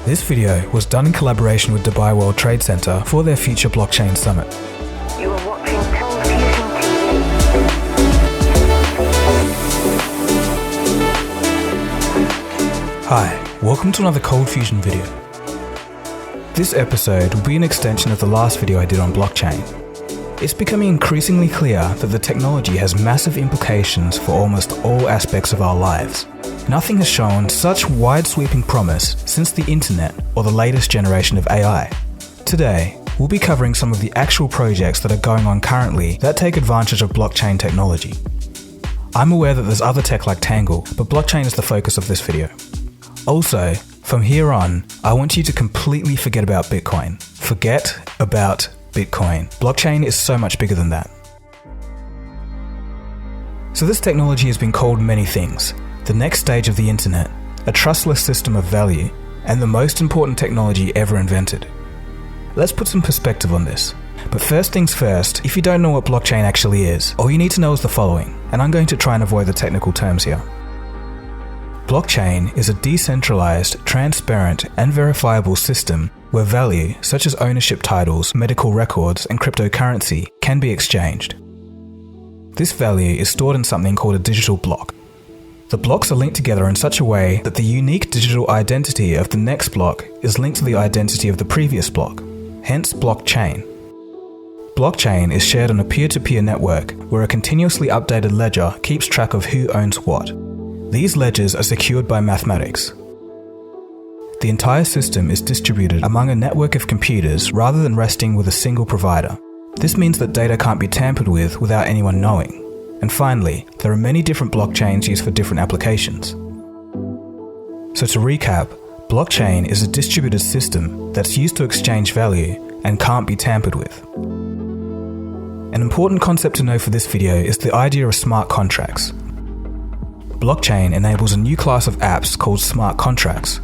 This video was done in collaboration with Dubai World Trade Center for their Future Blockchain Summit. You are watching ColdFusion TV. Hi, welcome to another ColdFusion video. This episode will be an extension of the last video I did on blockchain. It's becoming increasingly clear that the technology has massive implications for almost all aspects of our lives. Nothing has shown such wide-sweeping promise since the internet or the latest generation of AI. Today, we'll be covering some of the actual projects that are going on currently that take advantage of blockchain technology. I'm aware that there's other tech like Tangle, but blockchain is the focus of this video. Also, from here on, I want you to completely forget about Bitcoin. Forget about Bitcoin. Blockchain is so much bigger than that. So this technology has been called many things. The next stage of the internet, a trustless system of value, and the most important technology ever invented. Let's put some perspective on this. But first things first, if you don't know what blockchain actually is, all you need to know is the following, and I'm going to try and avoid the technical terms here. Blockchain is a decentralized, transparent, and verifiable system where value, such as ownership titles, medical records, and cryptocurrency, can be exchanged. This value is stored in something called a digital block. The blocks are linked together in such a way that the unique digital identity of the next block is linked to the identity of the previous block, hence blockchain. Blockchain is shared on a peer-to-peer network where a continuously updated ledger keeps track of who owns what. These ledgers are secured by mathematics. The entire system is distributed among a network of computers rather than resting with a single provider. This means that data can't be tampered with without anyone knowing. And finally, there are many different blockchains used for different applications. So to recap, blockchain is a distributed system that's used to exchange value and can't be tampered with. An important concept to know for this video is the idea of smart contracts. Blockchain enables a new class of apps called smart contracts.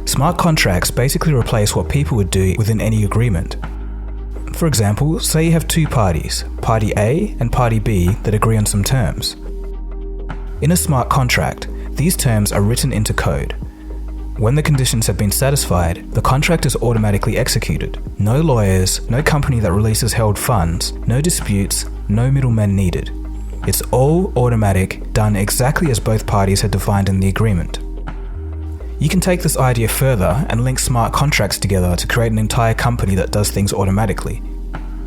Smart contracts basically replace what people would do within any agreement. For example, say you have two parties, Party A and Party B, that agree on some terms. In a smart contract, these terms are written into code. When the conditions have been satisfied, the contract is automatically executed. No lawyers, no company that releases held funds, no disputes, no middlemen needed. It's all automatic, done exactly as both parties had defined in the agreement. You can take this idea further and link smart contracts together to create an entire company that does things automatically.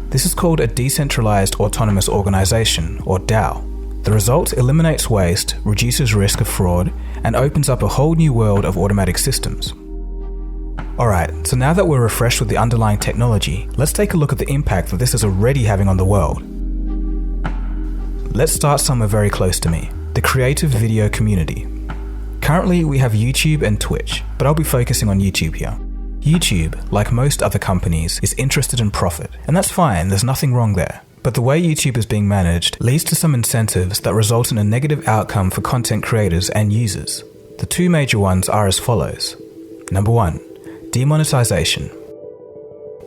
This is called a decentralized autonomous organization, or DAO. The result eliminates waste, reduces risk of fraud, and opens up a whole new world of automatic systems. Alright, so now that we're refreshed with the underlying technology, let's take a look at the impact that this is already having on the world. Let's start somewhere very close to me, the creative video community. Currently, we have YouTube and Twitch, but I'll be focusing on YouTube here. YouTube, like most other companies, is interested in profit, and that's fine, there's nothing wrong there. But the way YouTube is being managed leads to some incentives that result in a negative outcome for content creators and users. The two major ones are as follows. Number 1, demonetization.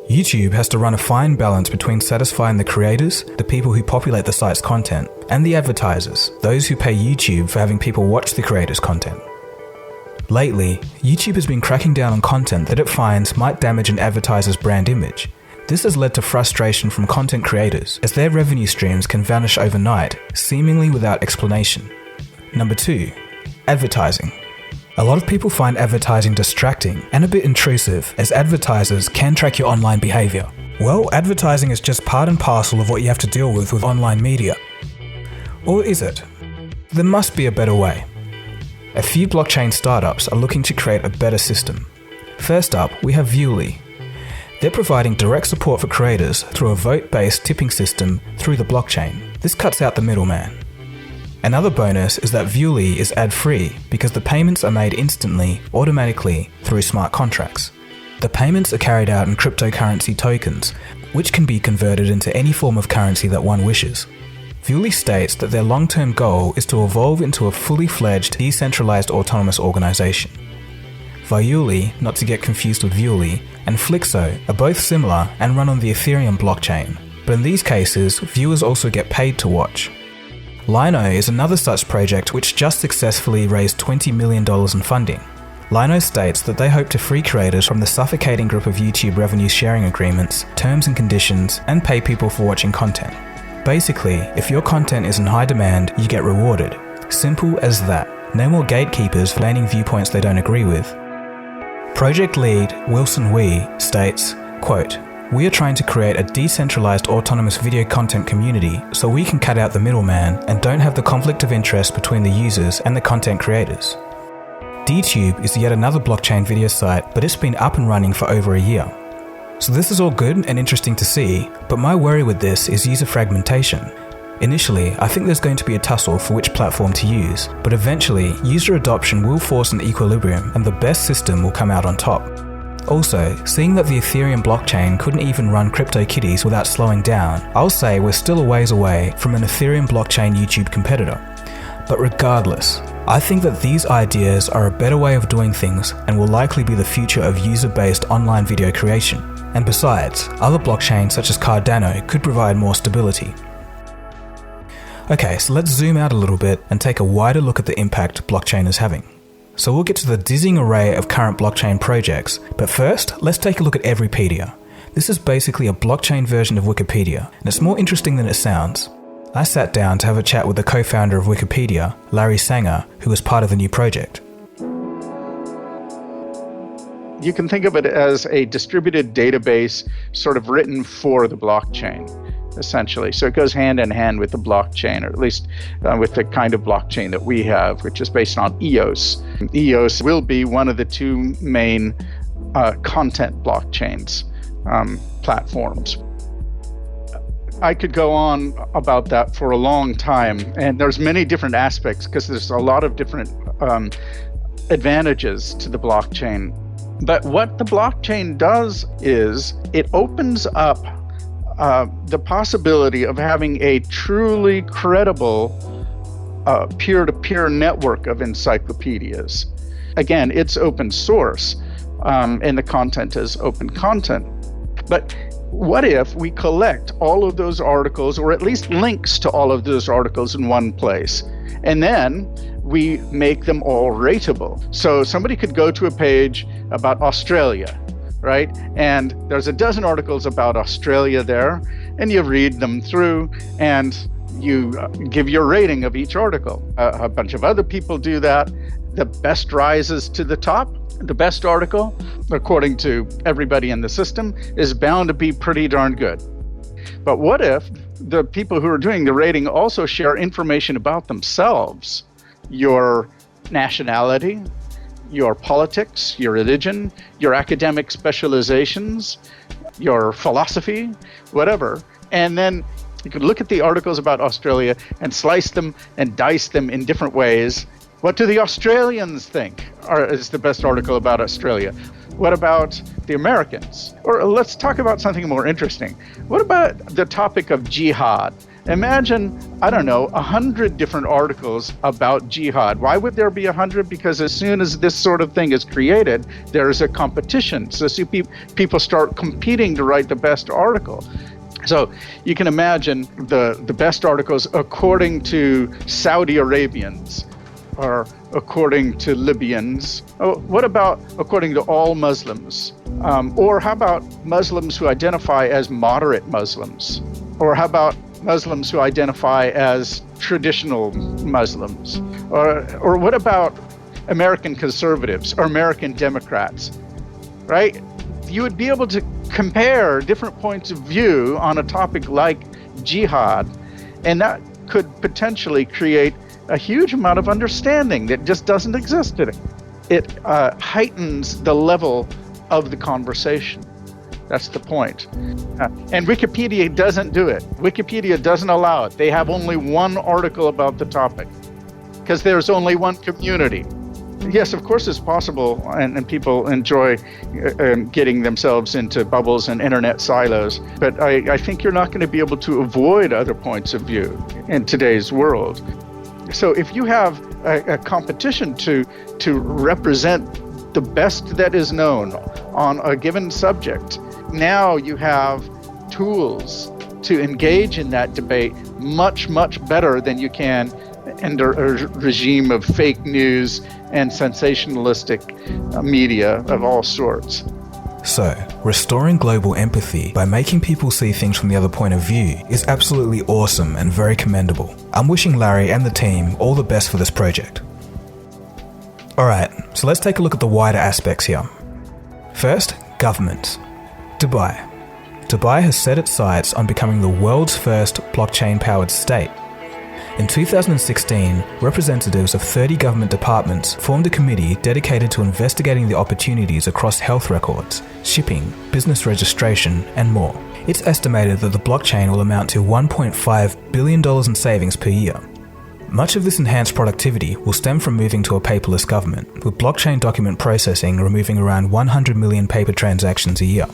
YouTube has to run a fine balance between satisfying the creators, the people who populate the site's content, and the advertisers, those who pay YouTube for having people watch the creators' content. Lately, YouTube has been cracking down on content that it finds might damage an advertiser's brand image. This has led to frustration from content creators, as their revenue streams can vanish overnight, seemingly without explanation. Number 2, advertising. A lot of people find advertising distracting and a bit intrusive, as advertisers can track your online behavior. Well, advertising is just part and parcel of what you have to deal with online media. Or is it? There must be a better way. A few blockchain startups are looking to create a better system. First up, we have Viewly. They're providing direct support for creators through a vote-based tipping system through the blockchain. This cuts out the middleman. Another bonus is that Viewly is ad-free because the payments are made instantly, automatically, through smart contracts. The payments are carried out in cryptocurrency tokens, which can be converted into any form of currency that one wishes. Viewly states that their long-term goal is to evolve into a fully fledged, decentralized autonomous organization. Viewly, not to get confused with Viewly, and Flixo are both similar and run on the Ethereum blockchain, but in these cases, viewers also get paid to watch. Lino is another such project which just successfully raised $20 million in funding. Lino states that they hope to free creators from the suffocating grip of YouTube revenue sharing agreements, terms and conditions, and pay people for watching content. Basically, if your content is in high demand, you get rewarded. Simple as that. No more gatekeepers flanning viewpoints they don't agree with. Project lead Wilson Wee states, quote, "We are trying to create a decentralized autonomous video content community so we can cut out the middleman and don't have the conflict of interest between the users and the content creators." DTube is yet another blockchain video site, but it's been up and running for over a year. So this is all good and interesting to see, but my worry with this is user fragmentation. Initially, I think there's going to be a tussle for which platform to use, but eventually, user adoption will force an equilibrium and the best system will come out on top. Also, seeing that the Ethereum blockchain couldn't even run CryptoKitties without slowing down, I'll say we're still a ways away from an Ethereum blockchain YouTube competitor. But regardless, I think that these ideas are a better way of doing things and will likely be the future of user-based online video creation. And besides, other blockchains such as Cardano could provide more stability. Okay, so let's zoom out a little bit and take a wider look at the impact blockchain is having. So we'll get to the dizzying array of current blockchain projects, but first, let's take a look at Everypedia. This is basically a blockchain version of Wikipedia, and it's more interesting than it sounds. I sat down to have a chat with the co-founder of Wikipedia, Larry Sanger, who was part of the new project. You can think of it as a distributed database sort of written for the blockchain, essentially. So it goes hand in hand with the blockchain, or at least with the kind of blockchain that we have, which is based on EOS. EOS will be one of the two main content blockchains platforms. I could go on about that for a long time, and there's many different aspects because there's a lot of different advantages to the blockchain. But what the blockchain does is it opens up the possibility of having a truly credible peer-to-peer network of encyclopedias. Again, it's open source, and the content is open content. But what if we collect all of those articles, or at least links to all of those articles in one place, and then we make them all rateable? So somebody could go to a page about Australia, right? And there's a dozen articles about Australia there, and you read them through and you give your rating of each article. A bunch of other people do that. The best rises to the top. The best article, according to everybody in the system, is bound to be pretty darn good. But what if the people who are doing the rating also share information about themselves? Your nationality, your politics, your religion, your academic specializations, your philosophy, whatever. And then you could look at the articles about Australia and slice them and dice them in different ways. What do the Australians think is the best article about Australia? What about the Americans? Or let's talk about something more interesting. What about the topic of jihad? Imagine, 100 different articles about jihad. Why would there be 100? Because as soon as this sort of thing is created, there's a competition. So people start competing to write the best article. So you can imagine the best articles according to Saudi Arabians, or according to Libyans. Oh, what about according to all Muslims? Or how about Muslims who identify as moderate Muslims? Or how about Muslims who identify as traditional Muslims? Or what about American conservatives or American Democrats, right? You would be able to compare different points of view on a topic like jihad, and that could potentially create a huge amount of understanding that just doesn't exist today. It heightens the level of the conversation. That's the point. And Wikipedia doesn't do it. Wikipedia doesn't allow it. They have only one article about the topic because there's only one community. Yes, of course it's possible, and people enjoy getting themselves into bubbles and internet silos, but I think you're not going to be able to avoid other points of view in today's world. So if you have a competition to represent the best that is known on a given subject, now you have tools to engage in that debate much, much better than you can and a regime of fake news and sensationalistic media of all sorts. So, restoring global empathy by making people see things from the other point of view is absolutely awesome and very commendable. I'm wishing Larry and the team all the best for this project. Alright, so let's take a look at the wider aspects here. First, governments. Dubai. Dubai has set its sights on becoming the world's first blockchain-powered state. In 2016, representatives of 30 government departments formed a committee dedicated to investigating the opportunities across health records, shipping, business registration, and more. It's estimated that the blockchain will amount to $1.5 billion in savings per year. Much of this enhanced productivity will stem from moving to a paperless government, with blockchain document processing removing around 100 million paper transactions a year.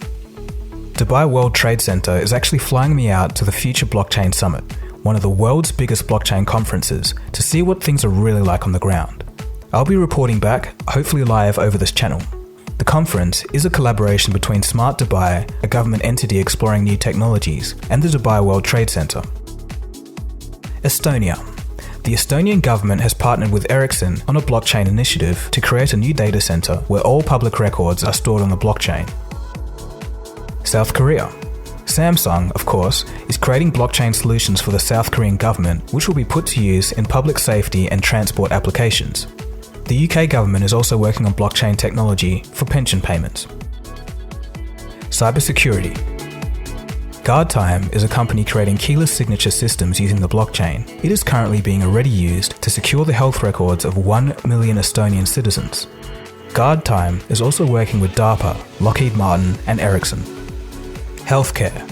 Dubai World Trade Center is actually flying me out to the Future Blockchain Summit, one of the world's biggest blockchain conferences, to see what things are really like on the ground. I'll be reporting back, hopefully live over this channel. The conference is a collaboration between Smart Dubai, a government entity exploring new technologies, and the Dubai World Trade Center. Estonia. The Estonian government has partnered with Ericsson on a blockchain initiative to create a new data center where all public records are stored on the blockchain. South Korea. Samsung, of course, is creating blockchain solutions for the South Korean government, which will be put to use in public safety and transport applications. The UK government is also working on blockchain technology for pension payments. Cybersecurity. GuardTime is a company creating keyless signature systems using the blockchain. It is currently being already used to secure the health records of 1 million Estonian citizens. GuardTime is also working with DARPA, Lockheed Martin, and Ericsson. Healthcare.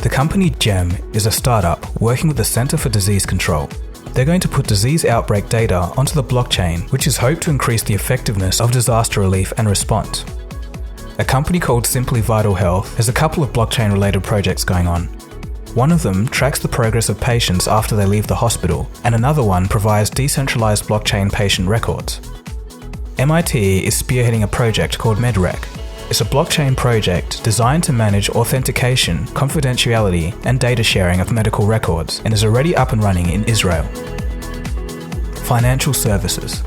The company GEM is a startup working with the Center for Disease Control. They're going to put disease outbreak data onto the blockchain, which is hoped to increase the effectiveness of disaster relief and response. A company called Simply Vital Health has a couple of blockchain-related projects going on. One of them tracks the progress of patients after they leave the hospital, and another one provides decentralized blockchain patient records. MIT is spearheading a project called MedRec. It's a blockchain project designed to manage authentication, confidentiality, and data sharing of medical records, and is already up and running in Israel. Financial services.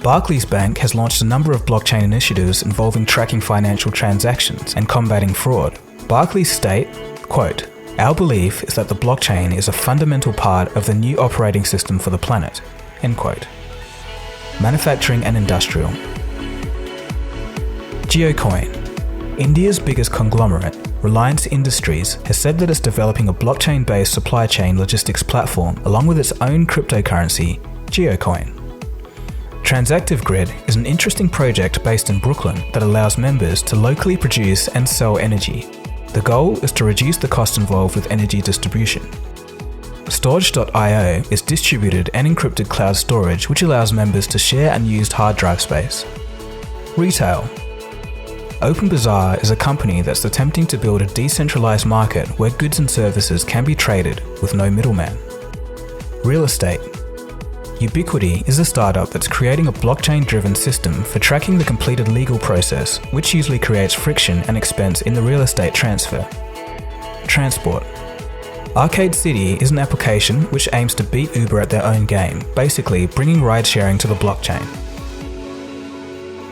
Barclays Bank has launched a number of blockchain initiatives involving tracking financial transactions and combating fraud. Barclays state, quote, "Our belief is that the blockchain is a fundamental part of the new operating system for the planet," end quote. Manufacturing and industrial. Geocoin. India's biggest conglomerate, Reliance Industries, has said that it's developing a blockchain-based supply chain logistics platform along with its own cryptocurrency, Geocoin. Transactive Grid is an interesting project based in Brooklyn that allows members to locally produce and sell energy. The goal is to reduce the cost involved with energy distribution. Storage.io is distributed and encrypted cloud storage which allows members to share unused hard drive space. Retail. OpenBazaar is a company that's attempting to build a decentralized market where goods and services can be traded with no middleman. Real estate. Ubiquity is a startup that's creating a blockchain-driven system for tracking the completed legal process, which usually creates friction and expense in the real estate transfer. Transport. Arcade City is an application which aims to beat Uber at their own game, basically bringing ride-sharing to the blockchain.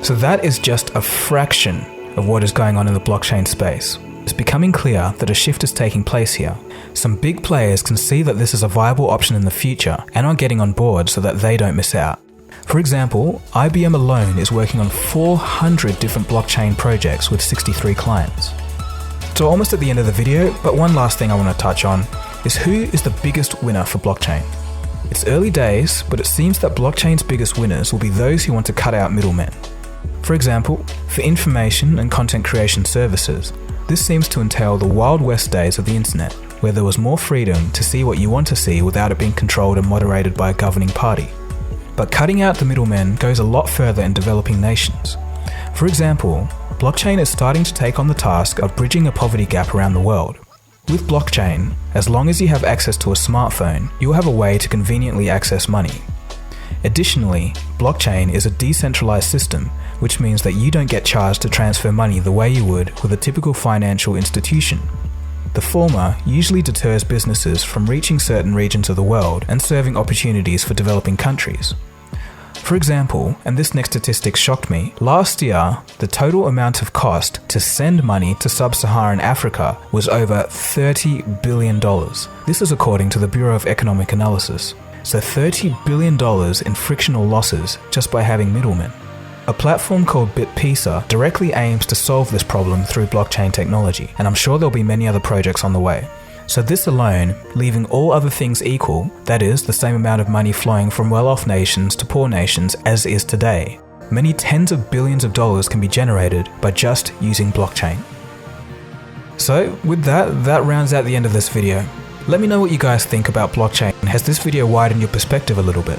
So that is just a fraction of what is going on in the blockchain space. It's becoming clear that a shift is taking place here. Some big players can see that this is a viable option in the future and are getting on board so that they don't miss out. For example, IBM alone is working on 400 different blockchain projects with 63 clients. So almost at the end of the video, but one last thing I want to touch on is who is the biggest winner for blockchain. It's early days, but it seems that blockchain's biggest winners will be those who want to cut out middlemen. For example, for information and content creation services, this seems to entail the Wild West days of the internet, where there was more freedom to see what you want to see without it being controlled and moderated by a governing party. But cutting out the middlemen goes a lot further in developing nations. For example, blockchain is starting to take on the task of bridging a poverty gap around the world. With blockchain, as long as you have access to a smartphone, you will have a way to conveniently access money. Additionally, blockchain is a decentralized system, which means that you don't get charged to transfer money the way you would with a typical financial institution. The former usually deters businesses from reaching certain regions of the world and serving opportunities for developing countries. For example, and this next statistic shocked me, last year, the total amount of cost to send money to sub-Saharan Africa was over $30 billion. This is according to the Bureau of Economic Analysis. So $30 billion in frictional losses just by having middlemen. A platform called BitPesa directly aims to solve this problem through blockchain technology, and I'm sure there'll be many other projects on the way. So this alone, leaving all other things equal, that is, the same amount of money flowing from well-off nations to poor nations as is today, many tens of billions of dollars can be generated by just using blockchain. So with that rounds out the end of this video. Let me know what you guys think about blockchain. Has this video widened your perspective a little bit?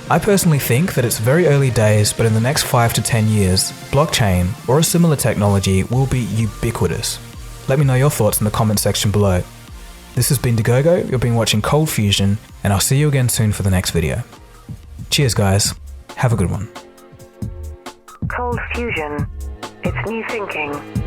I personally think that it's very early days, but in the next 5 to 10 years, blockchain or a similar technology will be ubiquitous. Let me know your thoughts in the comment section below. This has been Dagogo, you've been watching ColdFusion, and I'll see you again soon for the next video. Cheers guys, have a good one. ColdFusion. It's new thinking.